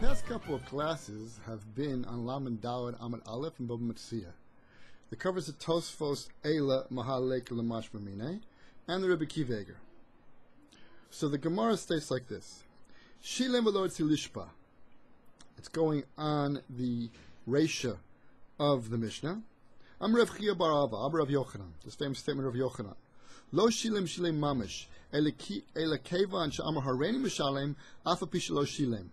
Past couple of classes have been on Laman Daled Amad Aleph and Baba Metzia. The covers of Tosafoes, Eila, Meha, Lamash Mamine, and the Rebbe Kiveger. So the Gemara states like this: Shilem v'lo lishpa. It's going on the Reisha of the Mishnah. Am Rav Chia bar Ava, Am Rav Yochanan. This famous statement of Yochanan. Lo shilem mamish, ela kevan she'amar hareini mishalem, afa pi shelo shilem.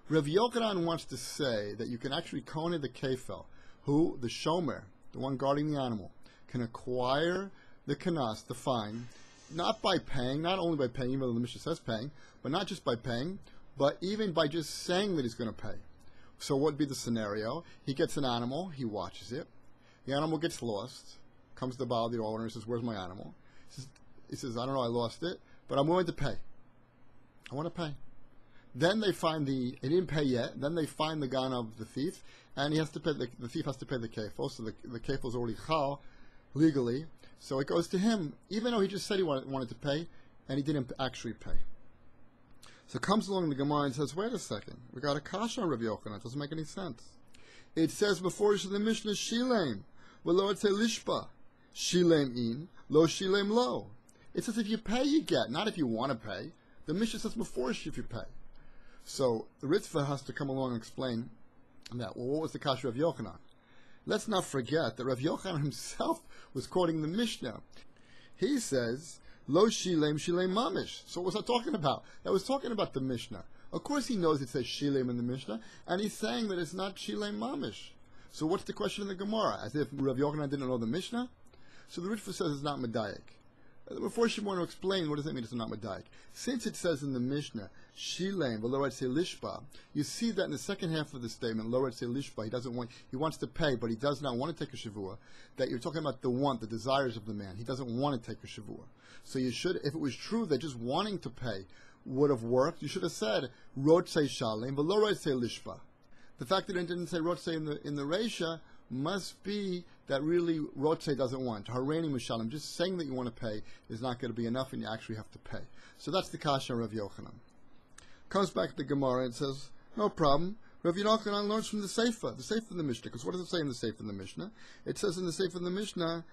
Rav Yochanan wants to say that you can actually kone the kefel, who, the shomer, the one guarding the animal, can acquire the kanas, the fine, not by paying, not only by paying, even though the Mishnah says paying, but not just by paying, but even by just saying that he's going to pay. So what would be the scenario? He gets an animal, he watches it, the animal gets lost, comes to the owner and says, "Where's my animal?" He says, "I don't know, I lost it, but I'm willing to pay. I want to pay." Then they find he didn't pay yet, then they find the gun of the thief, and he has to pay, the thief has to pay the kefil, so the kefil is already chal, legally, so it goes to him, even though he just said he wanted to pay, and he didn't actually pay. So comes along the Gemara and says, wait a second, we got a kasha on Rav Yochanan, it doesn't make any sense. It says before the Mishnah, shilem, v'lo etzei lishpa, shilem in, lo shilem lo. It says if you pay, you get, not if you want to pay. The Mishnah says before if you pay. So the Ritva has to come along and explain that. Well, what was the kasha of Yochanan? Let's not forget that Rav Yochanan himself was quoting the Mishnah. He says, Lo shilem shilem mamish. So what was that talking about? That was talking about the Mishnah. Of course he knows it says shilem in the Mishnah, and he's saying that it's not shilem mamish. So what's the question in the Gemara? As if Rav Yochanan didn't know the Mishnah? So the Ritva says it's not medayik. Before she want to explain, what does that mean it's not medayik? Since it says in the Mishnah, shilem, v'lo etzei lishpa, you see that in the second half of the statement, lo etzei lishpa, he wants to pay, but he does not want to take a shavua, that you're talking about the desires of the man. He doesn't want to take a shavua. So you should, if it was true that just wanting to pay would have worked, you should have said, rotzei shalem, v'lo etzei lishpa. The fact that it didn't say rotzei in the Reisha must be that really Rotzei doesn't want. Hareini Mishalim, just saying that you want to pay is not going to be enough and you actually have to pay. So that's the kasha of Rav Yochanan. Comes back to the Gemara and says, no problem. Rav Yochanan learns from the Sefer of the Mishnah. Because what does it say in the Sefer of the Mishnah? It says in the Sefer of the Mishnah,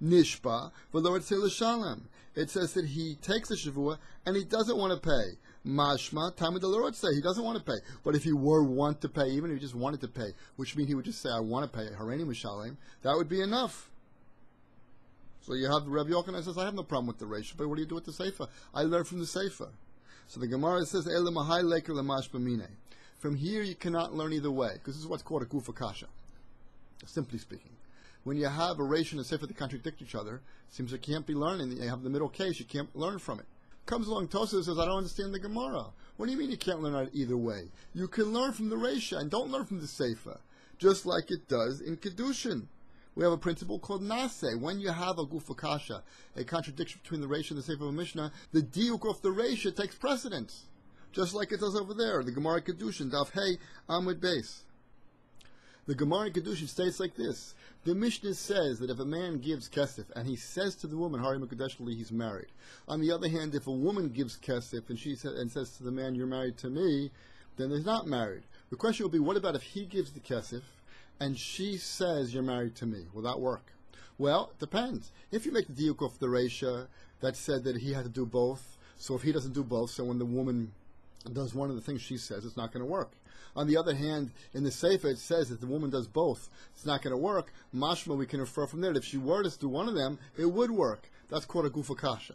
Nishpa, v'lo etzei l'shalem. It says that he takes a shavua and he doesn't want to pay. Mashma, Tamid al-Rotzei, he doesn't want to pay. But if he want to pay, even if he just wanted to pay, which means he would just say, I want to pay, Hareini Mishalem, that would be enough. So you have Rav Yochanan says, I have no problem with the Reisha, but what do you do with the Sefer? I learned from the Sefer. So the Gemara says, Ele mahai leker lemash b'minei. From here you cannot learn either way, because this is what's called a gufa kasha, simply speaking. When you have a Reisha and a Sefer that contradict each other, it seems like you can't be learning. You have the middle case, you can't learn from it. Comes along Tosafoes and says, I don't understand the Gemara. What do you mean you can't learn it either way? You can learn from the Reisha and don't learn from the Sefer, just like it does in Kedushin. We have a principle called Nase. When you have a Gufa Kasha, a contradiction between the Reisha and the Sefer of Mishnah, the diuk of the Reisha takes precedence, just like it does over there. The Gemara Kedushin, Daf Hey Amud Beis. The Gemara Kedushin states like this. The Mishnah says that if a man gives kesef and he says to the woman, Hari Mekadesh Li, he's married. On the other hand, if a woman gives kesef and says to the man, you're married to me, then they're not married. The question will be, what about if he gives the kesef and she says, you're married to me? Will that work? Well, it depends. If you make the diuk of the Reisha that said that he had to do both, so if he doesn't do both, so when the woman does one of the things she says, it's not going to work. On the other hand, in the Sefer it says that the woman does both. It's not going to work. Mashma, we can infer from there that if she were to do one of them, it would work. That's called a gufa kasha.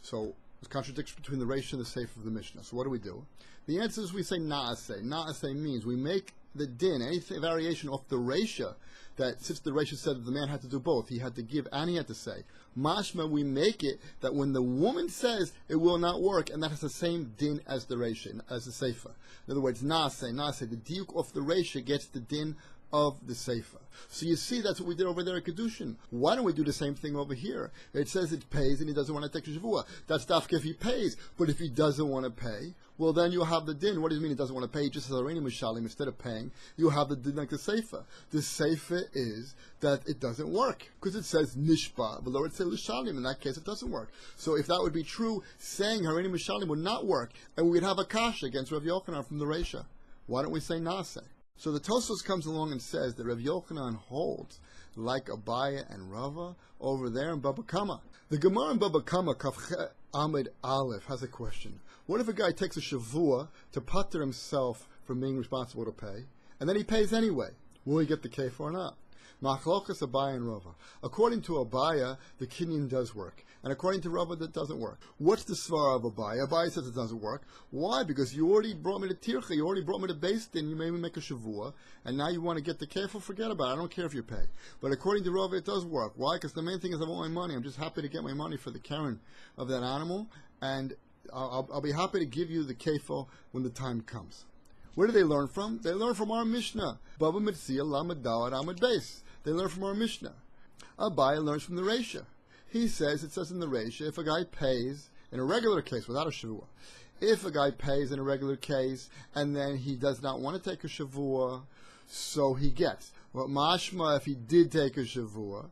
So there's contradiction between the Reisha and the Sefer of the Mishnah. So what do? The answer is we say na'aseh. Na'aseh means we make the din, any variation off the Reisha, that since the Reisha said that the man had to do both, he had to give and he had to say. Mashma, we make it that when the woman says, it will not work, and that has the same din as the Reisha, as the Sefer. In other words, Nase, the diuk of the Reisha gets the din of the Seifa. So you see, that's what we did over there at Kedushin. Why don't we do the same thing over here? It says it pays and he doesn't want to take a Shavua. That's dafka if he pays. But if he doesn't want to pay, well then you have the din. What do you mean he doesn't want to pay? He just says Areini Mishalim instead of paying. You have the din like the Seifa. The Seifa is that it doesn't work. Because it says Nishba, below it says Lishalim. In that case it doesn't work. So if that would be true, saying Areini Mishalim would not work. And we'd have a kasha against Rav Yochanan from the Reisha. Why don't we say Nase? So the Tosafoes comes along and says that Rav Yochanan holds like Abaya and Rava over there in Baba Kama. The Gemara in Baba Kama, Kafche Amid Aleph, has a question. What if a guy takes a shavua to pater himself from being responsible to pay, and then he pays anyway? Will he get the kef or not? Machlokas Abaya and Rava. According to Abaya, the kinyan does work. And according to Rava, that doesn't work. What's the svara of Abaya? Abaya says it doesn't work. Why? Because you already brought me to Tircha, you already brought me to Beis Din, you made me make a shavua, and now you want to get the kef, forget about it. I don't care if you pay. But according to Rava, it does work. Why? Because the main thing is I want my money. I'm just happy to get my money for the Karen of that animal, and I'll be happy to give you the kefo when the time comes. Where do they learn from? They learn from our Mishnah. Baba Metzia, Lamed Dawad, Amud Beis. They learn from our Mishnah. Abaya learns from the Reisha. He says, it says in the Reisha, if a guy pays in a regular case without a shavua, if a guy pays in a regular case and then he does not want to take a shavua, so he gets. But mashma, if he did take a shavua,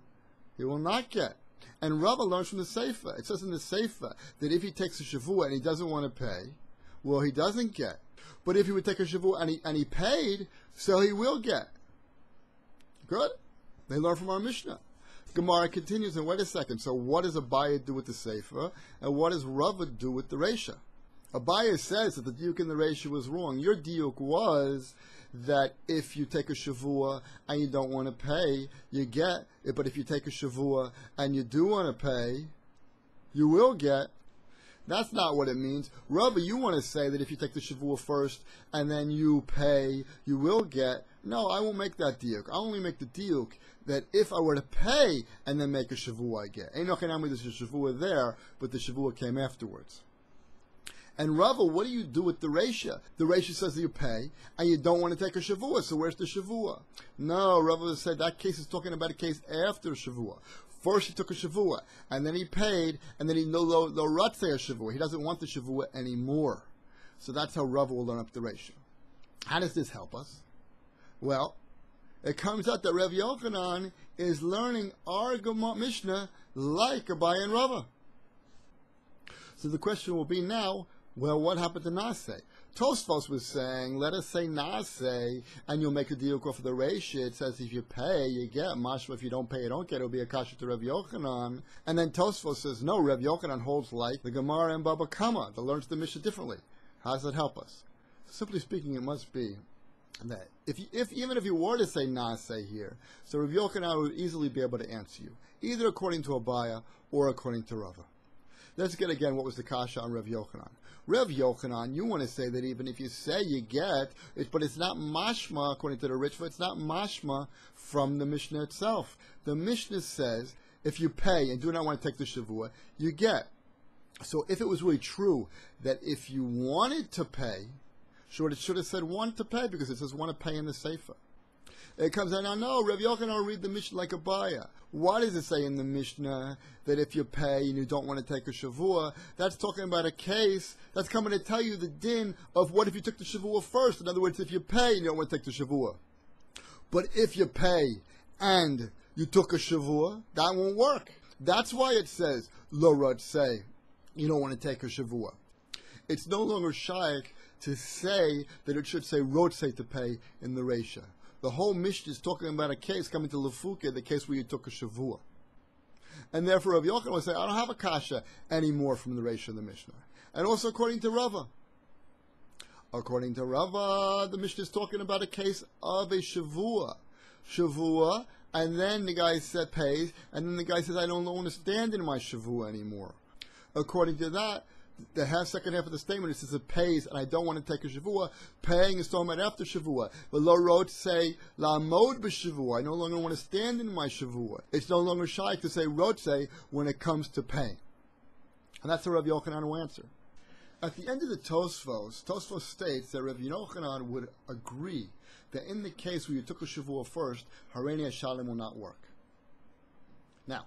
he will not get. And Rava learns from the Seifa. It says in the Seifa that if he takes a shavua and he doesn't want to pay, well, he doesn't get. But if he would take a shavua and he paid, so he will get. Good? They learn from our Mishnah. Gemara continues, and wait a second, so what does Abaya do with the Seifa, and what does Rava do with the Reisha? Abaya says that the diuk in the Reisha was wrong. Your diuk was that if you take a shavua and you don't want to pay, you get it, but if you take a shavua and you do want to pay, you will get. That's not what it means. Rava, you want to say that if you take the shavua first and then you pay, you will get. No, I won't make that diuk. I only make the diuk that if I were to pay and then make a shavua, I get. Einochinami, there's a shavua there, but the shavua came afterwards. And Rava, what do you do with the Reisha? The Reisha says that you pay, and you don't want to take a shavua, so where's the shavua? No, Rava said that case is talking about a case after shavua. First he took a shavua, and then he paid, and then he no ratzeh a shavua. He doesn't want the shavua anymore. So that's how Rava will learn up the Reisha. How does this help us? Well, it comes out that Rav Yochanan is learning our Gemara Mishnah like Abaya and Rava. So the question will be now, well, what happened to Nase? Tosafoes was saying, let us say Nase, and you'll make a deal for the Reisha. It says if you pay, you get. Mashma, if you don't pay, you don't get. It'll be a kasha to Rav Yochanan. And then Tosafoes says, no, Rav Yochanan holds like the Gemara and Baba Kama that learns the Mishnah differently. How does that help us? Simply speaking, it must be that even if you were to say Nase here, so Rav Yochanan would easily be able to answer you, either according to Abaya or according to Rava. Let's get again what was the kasha on Rav Yochanan. Rav Yochanan, you want to say that even if you say you get, but it's not mashma, according to the Ritva, it's not mashma from the Mishnah itself. The Mishnah says, if you pay and do not want to take the shavua, you get. So if it was really true that if you wanted to pay, sure, it should have said want to pay, because it says want to pay in the Sefer. It comes out now, no, Rav Yochanan will read the Mishnah like Abaya. Why does it say in the Mishnah that if you pay and you don't want to take a shavua, that's talking about a case that's coming to tell you the din of what if you took the shavua first. In other words, if you pay and you don't want to take the shavua. But if you pay and you took a shavua, that won't work. That's why it says, lo ratzeh, you don't want to take a shavua. It's no longer shaykh to say that it should say rotzeh to pay in the Reisha. The whole Mishnah is talking about a case coming to Lefuke, the case where you took a shavua. And therefore Rav Yochanan will say, I don't have a kasha anymore from the Reisha of the Mishnah. And also according to Rava. According to Rava, the Mishnah is talking about a case of a shavua. Shavua, and then the guy said pays, and then the guy says, I don't want to stand in my shavua anymore. According to that, the second half of the statement, it says it pays, and I don't want to take a shavua. Paying is talking about after shavua. But lo wrote say la'amod b'shavua. I no longer want to stand in my shavua. It's no longer shy to say wrote say when it comes to paying. And that's the Rav Yochanan will answer. At the end of the Tosafoes states that Rabbi Yochanan would agree that in the case where you took a Shavua first, Hareini Hashalim will not work. Now,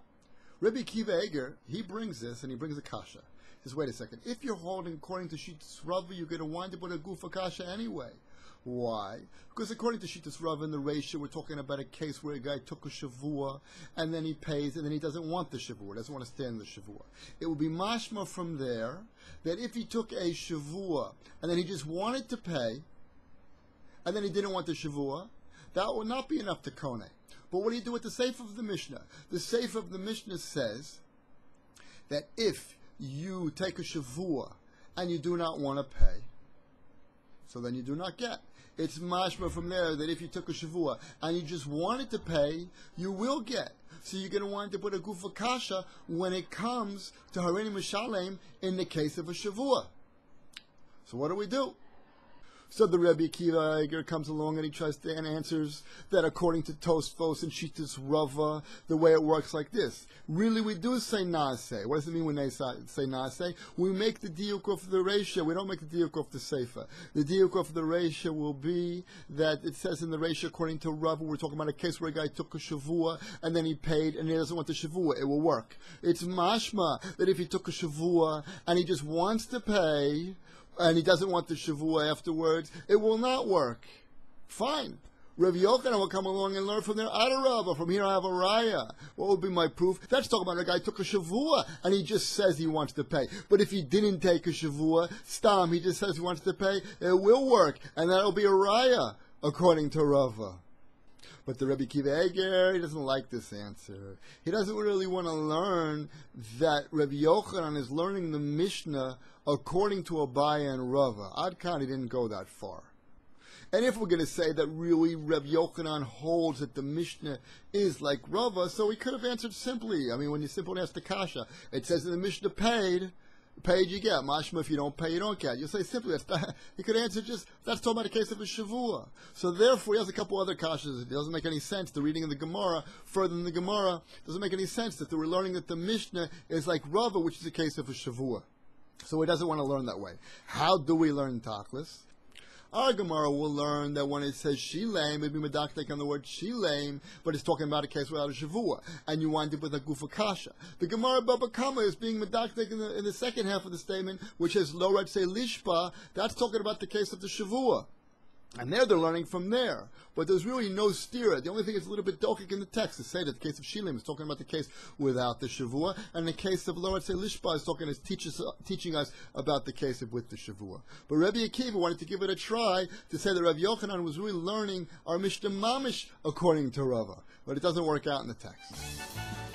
Rabbi Akiva Eiger, he brings this, and he brings a kasha. He says, wait a second, if you're holding according to Shittas Rava, you're going to wind up with a gufa kasha anyway. Why? Because according to Shittas Rava in the Reisha, we're talking about a case where a guy took a Shavua, and then he pays, and then he doesn't want the Shavua, doesn't want to stay in the Shavua. It will be mashma from there, that if he took a Shavua, and then he just wanted to pay, and then he didn't want the Shavua, that will not be enough to kone. But what do you do with the Seif of the Mishnah? The Seif of the Mishnah says that if you take a Shavua and you do not want to pay, so then you do not get. It's mashma from there that if you took a Shavua and you just wanted to pay, you will get. So you're going to wind up with a gufa kasha when it comes to Hareini Mishalem in the case of a Shavua. So what do we do? So the Rebbe Akiva Eiger comes along and he tries to and answers that according to Tosafoes and Shittas Rava, the way it works like this. Really, we do say naaseh. What does it mean when they say naaseh? We make the diuk of the Reisha. We don't make the diuk of the Seifa. The diuk of the Reisha will be that it says in the Reisha, according to Rava, we're talking about a case where a guy took a Shavua and then he paid and he doesn't want the Shavua. It will work. It's mashma that if he took a Shavua and he just wants to pay, and he doesn't want the Shavua afterwards, it will not work. Fine. Rabbi Yochanan will come along and learn from there. Adarabah, from here I have a raya. What would be my proof? That's talking about a guy took a Shavua, and he just says he wants to pay. But if he didn't take a Shavua, stam, he just says he wants to pay, it will work, and that'll be a raya, according to Rava. But the Rebbe Akiva Eiger, he doesn't like this answer. He doesn't really want to learn that Rabbi Yochanan is learning the Mishnah according to Abaye and Rava. Ad Kan, he didn't go that far. And if we're going to say that really Rabbi Yochanan holds that the Mishnah is like Rava, so he could have answered simply. I mean, when you simply ask the kasha, it says in the Mishnah paid you get. Mashma, if you don't pay, you don't get. You say simply, he could answer just, that's talking about a case of a Shavua. So therefore, he has a couple other kashas. It doesn't make any sense. The reading of the Gemara, further than the Gemara, doesn't make any sense that we're learning that the Mishnah is like Rava, which is a case of a Shavua. So he doesn't want to learn that way. How do we learn Tachlis? Our Gemara will learn that when it says Shileim, it'd be medaktek on the word Shileim, but it's talking about a case without a Shavua, and you wind up with a Gufa Kasha. The Gemara Baba Kama is being medaktek in the second half of the statement, which is Lo Ratzei Lishpa. That's talking about the case of the Shavua. And there they're learning from there. But there's really no stira. The only thing is a little bit dokik in the text to say that the case of Shilim is talking about the case without the Shavua, and the case of Lo Ratzei Lishpa is teaching us about the case of with the Shavua. But Rabbi Akiva wanted to give it a try to say that Rabbi Yochanan was really learning our Mishnah Mamish according to Rava. But it doesn't work out in the text.